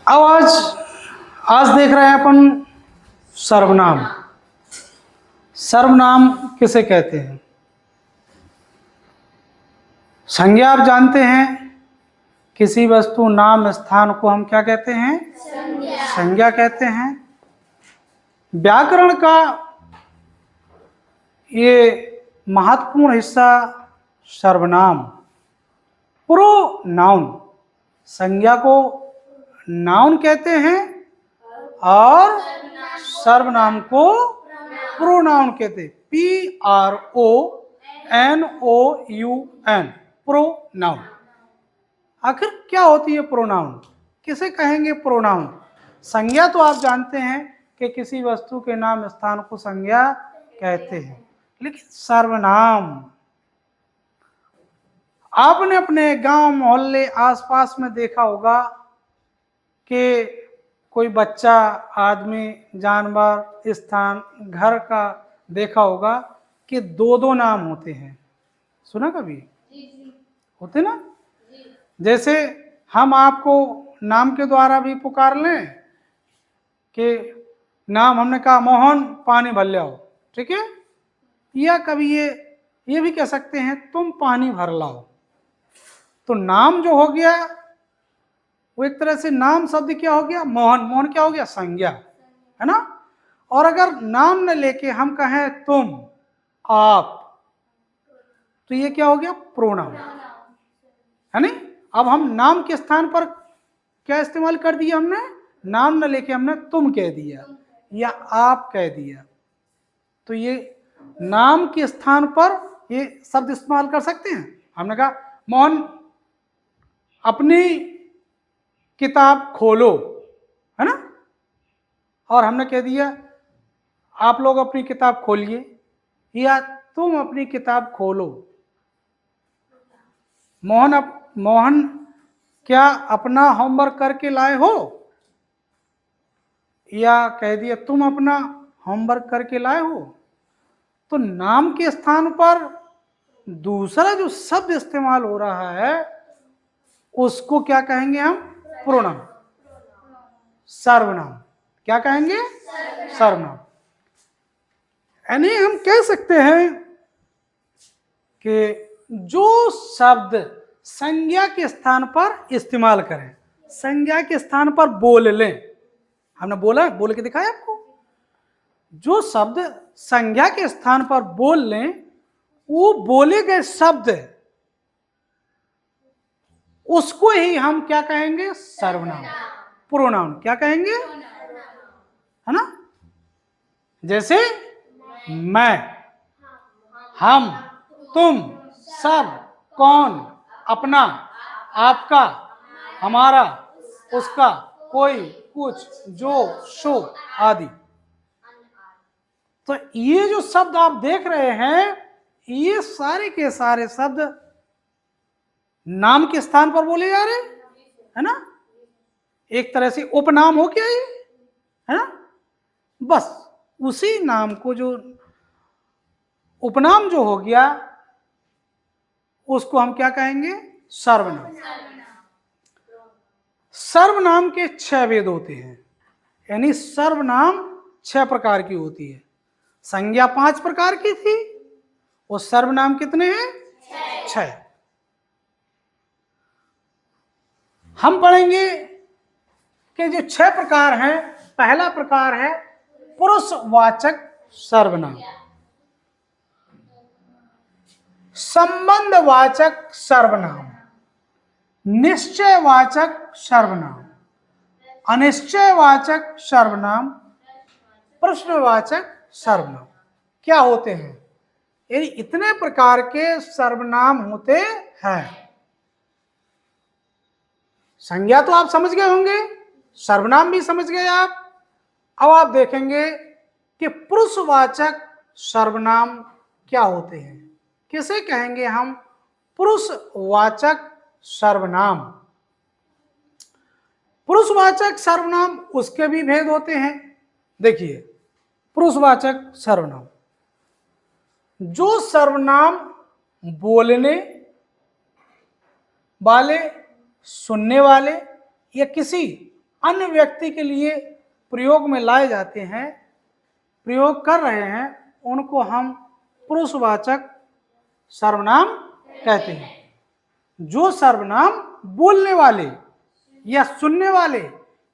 अब आज देख रहे हैं अपन सर्वनाम। सर्वनाम किसे कहते हैं? संज्ञा आप जानते हैं, किसी वस्तु नाम स्थान को हम क्या कहते हैं? संज्ञा कहते हैं। व्याकरण का ये महत्वपूर्ण हिस्सा सर्वनाम, प्रोनाउन। संज्ञा को नाउन कहते हैं और सर्वनाम को प्रोनाउन कहते हैं। PRONOUN, pronoun. आखिर क्या होती है प्रोनाउन? किसे कहेंगे प्रोनाउन? संज्ञा तो आप जानते हैं कि किसी वस्तु के नाम स्थान को संज्ञा कहते हैं, लेकिन सर्वनाम आपने अपने गांव मोहल्ले आसपास में देखा होगा कि कोई बच्चा, आदमी, जानवर, स्थान, घर का देखा होगा कि दो दो नाम होते हैं। सुना कभी? होते ना? जैसे हम आपको नाम के द्वारा भी पुकार लें कि नाम हमने कहा मोहन पानी भर लाओ, ठीक है? या कभी ये भी कह सकते हैं तुम पानी भर लाओ। तो नाम जो हो गया वो एक तरह से नाम शब्द क्या हो गया? मोहन। मोहन क्या हो गया? संज्ञा, है ना? और अगर नाम न लेके हम कहें तुम, आप, तो ये क्या हो गया? प्रोनाउन, है नहीं? अब हम नाम के स्थान पर क्या इस्तेमाल कर दिया हमने? नाम न लेके हमने तुम कह दिया या आप कह दिया। तो ये नाम के स्थान पर ये शब्द इस्तेमाल कर सकते हैं। हमने कहा मोहन अपनी किताब खोलो, है ना? और हमने कह दिया आप लोग अपनी किताब खोलिए या तुम अपनी किताब खोलो। मोहन क्या अपना होमवर्क करके लाए हो? या कह दिया तुम अपना होमवर्क करके लाए हो। तो नाम के स्थान पर दूसरा जो शब्द इस्तेमाल हो रहा है उसको क्या कहेंगे हम? प्रोनाउन, सर्वनाम। क्या कहेंगे? सर्वनाम। यानी हम कह सकते हैं कि जो शब्द संज्ञा के स्थान पर इस्तेमाल करें, संज्ञा के स्थान पर बोल लें। हमने बोल के दिखाया आपको। जो शब्द संज्ञा के स्थान पर बोल लें, वो बोले गए शब्द उसको ही हम क्या कहेंगे? सर्वनाम, प्रोनाउन। क्या कहेंगे? है ना? जैसे मैं, हम, तुम, सब, कौन, अपना, आपका, हमारा, उसका, कोई, कुछ, जो, सो आदि। तो ये जो शब्द आप देख रहे हैं, ये सारे के सारे शब्द नाम के स्थान पर बोले जा रहे हैं, है ना? एक तरह से उपनाम हो गया ये, है ना? बस उसी नाम को जो उपनाम जो हो गया उसको हम क्या कहेंगे? सर्वनाम। सर्वनाम के 6 भेद होते हैं, यानी सर्वनाम 6 प्रकार की होती है। संज्ञा 5 प्रकार की थी और सर्वनाम कितने हैं? 6। हम पढ़ेंगे कि जो 6 प्रकार हैं, पहला प्रकार है पुरुषवाचक सर्वनाम, संबंधवाचक सर्वनाम, निश्चयवाचक सर्वनाम, अनिश्चयवाचक सर्वनाम, प्रश्नवाचक सर्वनाम। क्या होते हैं? यानी इतने प्रकार के सर्वनाम होते हैं। संज्ञा तो आप समझ गए होंगे, सर्वनाम भी समझ गए आप। अब आप देखेंगे कि पुरुषवाचक सर्वनाम क्या होते हैं। किसे कहेंगे हम? पुरुषवाचक सर्वनाम। पुरुषवाचक सर्वनाम उसके भी भेद होते हैं। देखिए, पुरुषवाचक सर्वनाम, जो सर्वनाम बोलने वाले, सुनने वाले या किसी अन्य व्यक्ति के लिए प्रयोग में लाए जाते हैं, प्रयोग कर रहे हैं, उनको हम पुरुषवाचक सर्वनाम कहते हैं। जो सर्वनाम बोलने वाले या सुनने वाले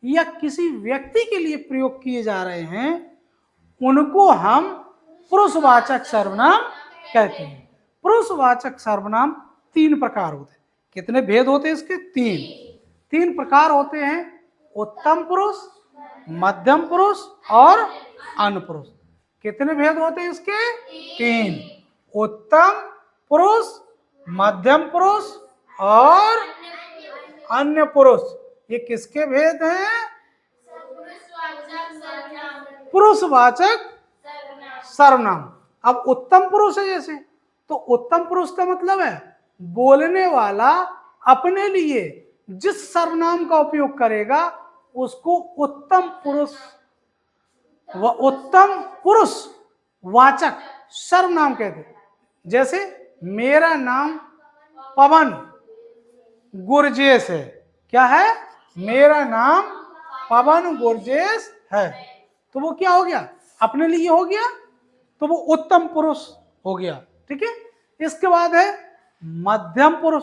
या किसी व्यक्ति के लिए प्रयोग किए जा रहे हैं, उनको हम पुरुषवाचक सर्वनाम कहते हैं। पुरुषवाचक सर्वनाम 3 प्रकार होते हैं। कितने भेद होते हैं इसके? 3 प्रकार होते हैं। उत्तम पुरुष, मध्यम पुरुष और अनपुरुष। कितने भेद होते हैं इसके? 3। उत्तम पुरुष, मध्यम पुरुष और अन्य पुरुष। ये किसके भेद हैं? पुरुषवाचक सर्वनाम। अब उत्तम पुरुष है जैसे, तो उत्तम पुरुष का मतलब है बोलने वाला अपने लिए जिस सर्वनाम का उपयोग करेगा उसको उत्तम पुरुष वाचक सर्वनाम कहते हैं। जैसे मेरा नाम पवन गुरजेश है। क्या है? मेरा नाम पवन गुरजेश है। तो वो क्या हो गया? अपने लिए हो गया, तो वो उत्तम पुरुष हो गया। ठीक है। इसके बाद है मध्यम पुरुष।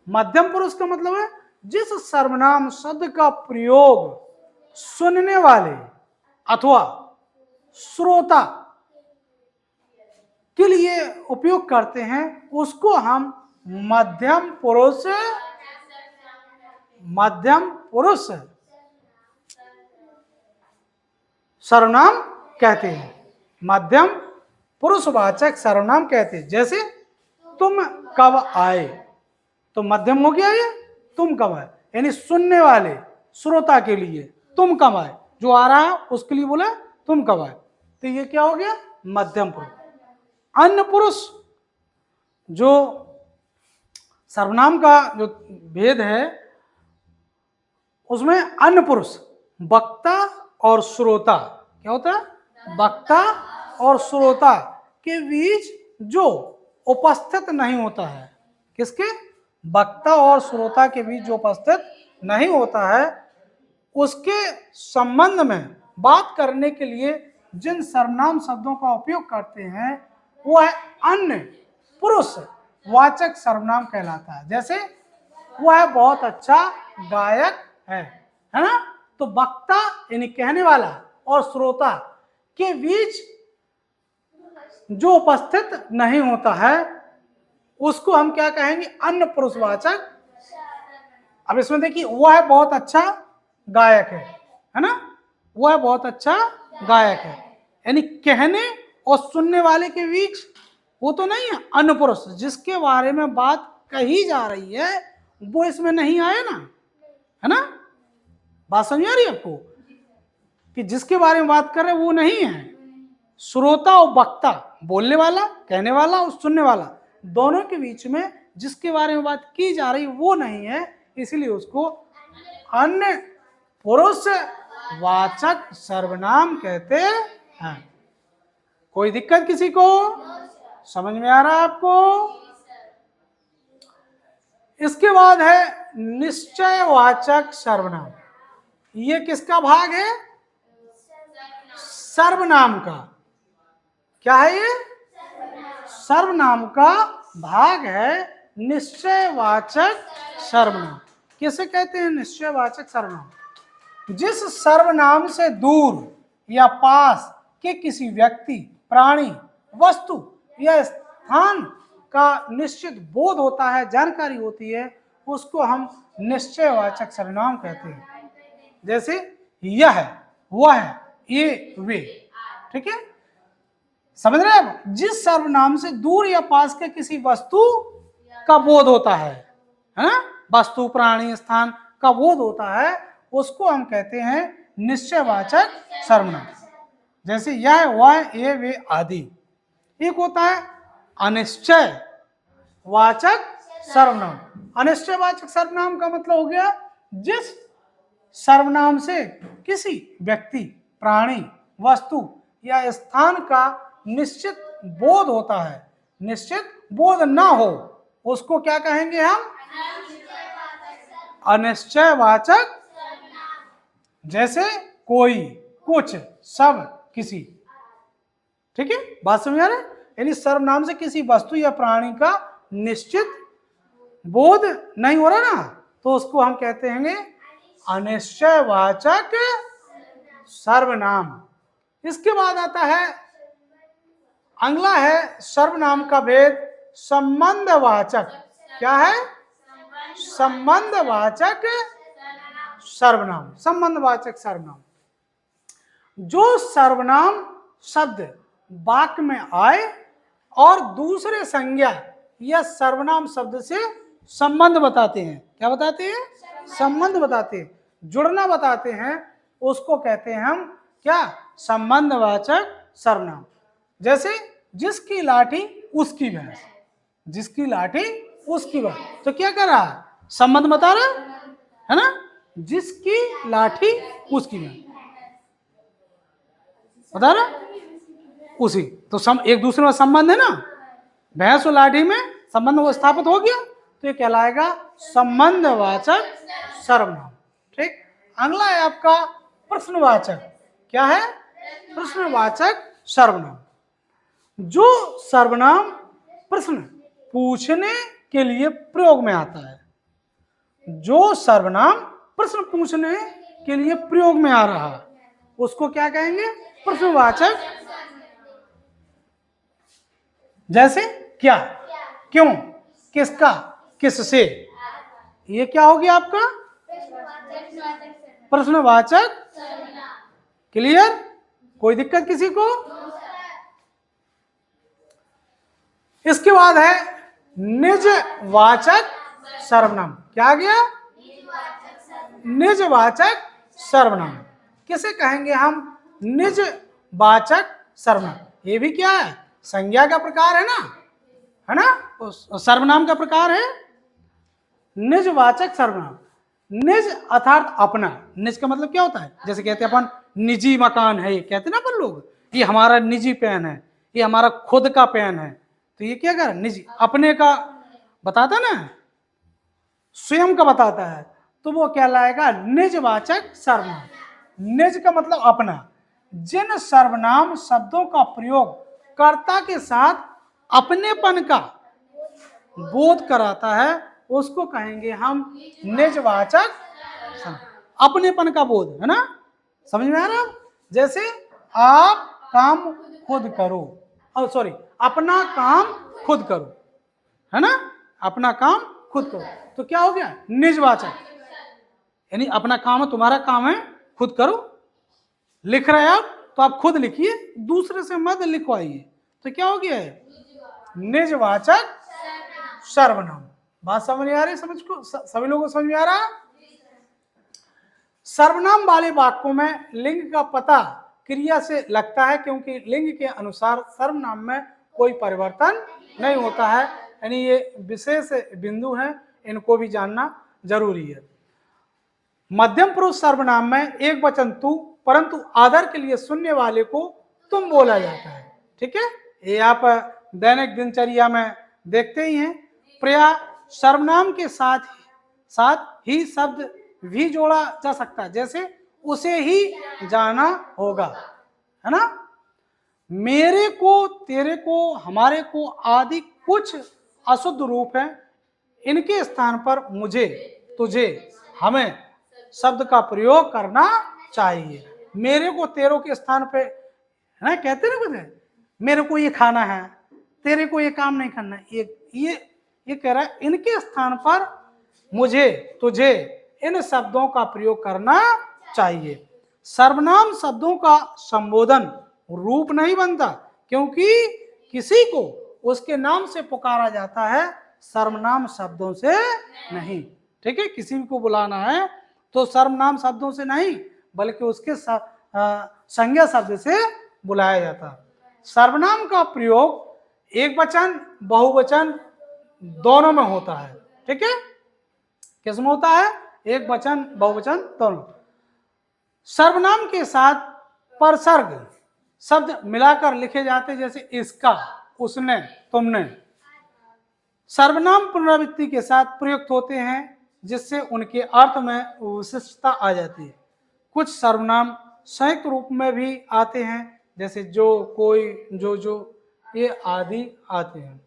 मध्यम पुरुष का मतलब है जिस सर्वनाम शब्द का प्रयोग सुनने वाले अथवा श्रोता के लिए उपयोग करते हैं उसको हम मध्यम पुरुष सर्वनाम कहते हैं। मध्यम पुरुषवाचक सर्वनाम कहते हैं। जैसे तुम कब आए, तो मध्यम हो गया ये। तुम कब आए यानी सुनने वाले श्रोता के लिए तुम कब आए, जो आ रहा है उसके लिए बोला तुम कब आए, तो ये क्या हो गया? मध्यम पुरुष। अन्य पुरुष, जो सर्वनाम का जो भेद है उसमें अन्य पुरुष वक्ता और श्रोता। क्या होता है? वक्ता और श्रोता के बीच जो उपस्थित नहीं होता है। किसके? वक्ता और श्रोता के बीच जो उपस्थित नहीं होता है, उसके संबंध में बात करने के लिए जिन सर्वनाम शब्दों का उपयोग करते हैं वो है अन्य पुरुष वाचक सर्वनाम कहलाता है। जैसे वो है बहुत अच्छा गायक है ना। तो वक्ता यानी कहने वाला और श्रोता के बीच जो उपस्थित नहीं होता है उसको हम क्या कहेंगे? अन्य पुरुषवाचक। अब इसमें देखिए, वो है बहुत अच्छा गायक है ना। वो है बहुत अच्छा गायक है यानी कहने और सुनने वाले के बीच वो तो नहीं है। अन्य पुरुष जिसके बारे में बात कही जा रही है वो इसमें नहीं आए ना, है ना। बात समझ आ रही है आपको कि जिसके बारे में बात कर रहे हैं वो नहीं है। श्रोता और वक्ता, बोलने वाला, कहने वाला और सुनने वाला, दोनों के बीच में जिसके बारे में बात की जा रही वो नहीं है, इसलिए उसको अन्य पुरुष वाचक सर्वनाम कहते हैं। कोई दिक्कत किसी को? समझ में आ रहा है आपको? इसके बाद है निश्चयवाचक सर्वनाम। ये किसका भाग है? सर्वनाम का। क्या है ये? सर्वनाम का भाग है निश्चयवाचक सर्वनाम। किसे कहते हैं निश्चयवाचक सर्वनाम? जिस सर्वनाम से दूर या पास के किसी व्यक्ति, प्राणी, वस्तु या स्थान का निश्चित बोध होता है, जानकारी होती है, उसको हम निश्चयवाचक सर्वनाम कहते हैं। जैसे यह, वह, ये, वे। ठीक है, समझ रहे हैं आप? जिस सर्वनाम से दूर या पास के किसी वस्तु का बोध होता है ना, वस्तु, प्राणी, स्थान का बोध होता है, उसको हम कहते हैं निश्चयवाचक सर्वनाम। जैसे यह, वह, ये, वे आदि। एक होता है अनिश्चय वाचक सर्वनाम। अनिश्चयवाचक सर्वनाम का मतलब हो गया जिस सर्वनाम से किसी व्यक्ति, प्राणी, वस्तु या स्थान का निश्चित बोध होता है, निश्चित बोध ना हो, उसको क्या कहेंगे हम? अनिश्चयवाचक जैसे कोई, कुछ, सब, किसी। ठीक है, बात समझ आ रहा है? यानी सर्वनाम से किसी वस्तु या प्राणी का निश्चित बोध नहीं हो रहा ना, तो उसको हम कहते हैं अनिश्चयवाचक सर्वनाम। इसके बाद आता है अगला है सर्वनाम का भेद संबंधवाचक। क्या है? संबंधवाचक सर्वनाम। संबंधवाचक सर्वनाम, जो सर्वनाम शब्द वाक्य में आए और दूसरे संज्ञा या सर्वनाम शब्द से संबंध बताते हैं। क्या बताते हैं? संबंध बताते हैं, जुड़ना बताते हैं, उसको कहते हैं हम क्या? संबंधवाचक सर्वनाम। जैसे जिसकी लाठी उसकी भैंस, जिसकी लाठी उसकी भैंस, तो क्या कर रहा है? संबंध बता रहा है ना, जिसकी लाठी उसकी भैंस बता रहा उसी, तो एक दूसरे में संबंध है ना, भैंस और लाठी में संबंध वो स्थापित हो गया, तो ये कहलाएगा संबंधवाचक सर्वनाम। ठीक, अगला है आपका प्रश्नवाचक। क्या है? प्रश्नवाचक सर्वनाम, जो सर्वनाम प्रश्न पूछने के लिए प्रयोग में आता है। जो सर्वनाम प्रश्न पूछने के लिए प्रयोग में आ रहा है उसको क्या कहेंगे? प्रश्नवाचक। जैसे क्या, क्यों, किसका, किससे, ये क्या हो गया आपका? प्रश्नवाचक। क्लियर? कोई दिक्कत किसी को? इसके बाद है निजवाचक सर्वनाम। क्या आ गया? निजवाचक सर्वनाम। किसे कहेंगे हम? निजवाचक सर्वनाम। ये भी क्या है? संज्ञा का प्रकार है ना, सर्वनाम का प्रकार है निजवाचक सर्वनाम। निज अर्थात अपना। निज का मतलब क्या होता है? जैसे कहते हैं अपन निजी मकान है, ये कहते ना अपन लोग, ये हमारा निजी पेन है, ये हमारा खुद का पेन है, तो ये क्या कर? निजी, अपने का बताता ना, स्वयं का बताता है, तो वो कहलाएगा निजवाचक सर्वनाम। निज का मतलब अपना। जिन सर्वनाम शब्दों का प्रयोग कर्ता के साथ अपनेपन का बोध कराता है उसको कहेंगे हम निजवाचक सर्वनाम। अपनेपन का बोध, है ना, समझ में आ रहा? जैसे आप काम खुद करो, सॉरी, अपना काम खुद करो, है ना, अपना काम खुद करो, तो क्या हो गया? निजवाचक। यानी अपना काम है, तुम्हारा काम है, खुद करो। लिख रहे आप तो आप खुद लिखिए, दूसरे से मत लिखवाइए, तो क्या हो गया है? निजवाचक सर्वनाम। बात समझ आ रही? समझ को सभी लोगों को समझ में आ रहा? सर्वनाम वाले वाक्यों में लिंग का पता क्रिया से लगता है, क्योंकि लिंग के अनुसार सर्वनाम में कोई परिवर्तन नहीं होता है। यानी ये विशेष बिंदु हैं, इनको भी जानना जरूरी है। मध्यम पुरुष सर्वनाम में एक वचन तू, परंतु आदर के लिए सुनने वाले को तुम बोला जाता है। ठीक है, ये आप दैनिक दिनचर्या में देखते ही हैं। प्राय सर्वनाम के साथ ही शब्द भी जोड़ा जा सकता है, जैसे उसे ही जाना होगा, है ना। मेरे को, तेरे को, हमारे को आदि कुछ अशुद्ध रूप है, इनके स्थान पर मुझे, तुझे, हमें शब्द का प्रयोग करना चाहिए। मेरे को तेरे के स्थान पे, है ना, कहते ना कुछ, मेरे को ये खाना है, तेरे को ये काम नहीं करना, ये कह रहा है इनके स्थान पर मुझे, तुझे, इन शब्दों का प्रयोग करना चाहिए। सर्वनाम शब्दों का संबोधन रूप नहीं बनता, क्योंकि किसी को उसके नाम से पुकारा जाता है, सर्वनाम शब्दों से नहीं। ठीक है, किसी को बुलाना है तो सर्वनाम शब्दों से नहीं, बल्कि उसके संज्ञा शब्द से बुलाया जाता है। सर्वनाम का प्रयोग एक वचन, बहुवचन दोनों में होता है। ठीक है, किसमें होता है? एक वचन, बहुवचन दोनों। सर्वनाम के साथ परसर्ग शब्द मिलाकर लिखे जाते, जैसे इसका, उसने, तुमने। सर्वनाम पुनरावृत्ति के साथ प्रयुक्त होते हैं, जिससे उनके अर्थ में विशिष्टता आ जाती है। कुछ सर्वनाम संयुक्त रूप में भी आते हैं, जैसे जो, कोई, जो, ये आदि आते हैं।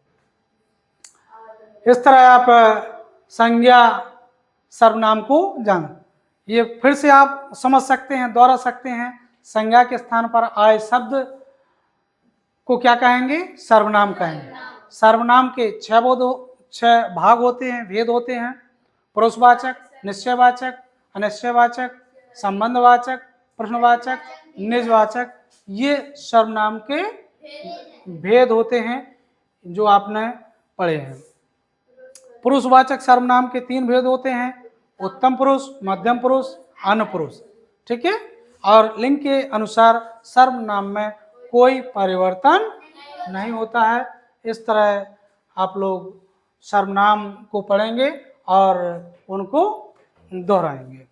इस तरह आप संज्ञा सर्वनाम को जान, ये फिर से आप समझ सकते हैं, दोहरा सकते हैं। संज्ञा के स्थान पर आए शब्द को क्या कहेंगे? सर्वनाम कहेंगे। सर्वनाम के 6 भाग होते हैं, भेद होते हैं। पुरुषवाचक, निश्चयवाचक, अनिश्चयवाचक, संबंधवाचक, प्रश्नवाचक, निजवाचक, ये सर्वनाम के भेद होते हैं जो आपने पढ़े हैं। पुरुषवाचक सर्वनाम के 3 भेद होते हैं, उत्तम पुरुष, मध्यम पुरुष, अन्य पुरुष। ठीक है। और लिंग के अनुसार सर्वनाम में कोई परिवर्तन नहीं होता है। इस तरह आप लोग सर्वनाम को पढ़ेंगे और उनको दोहराएंगे।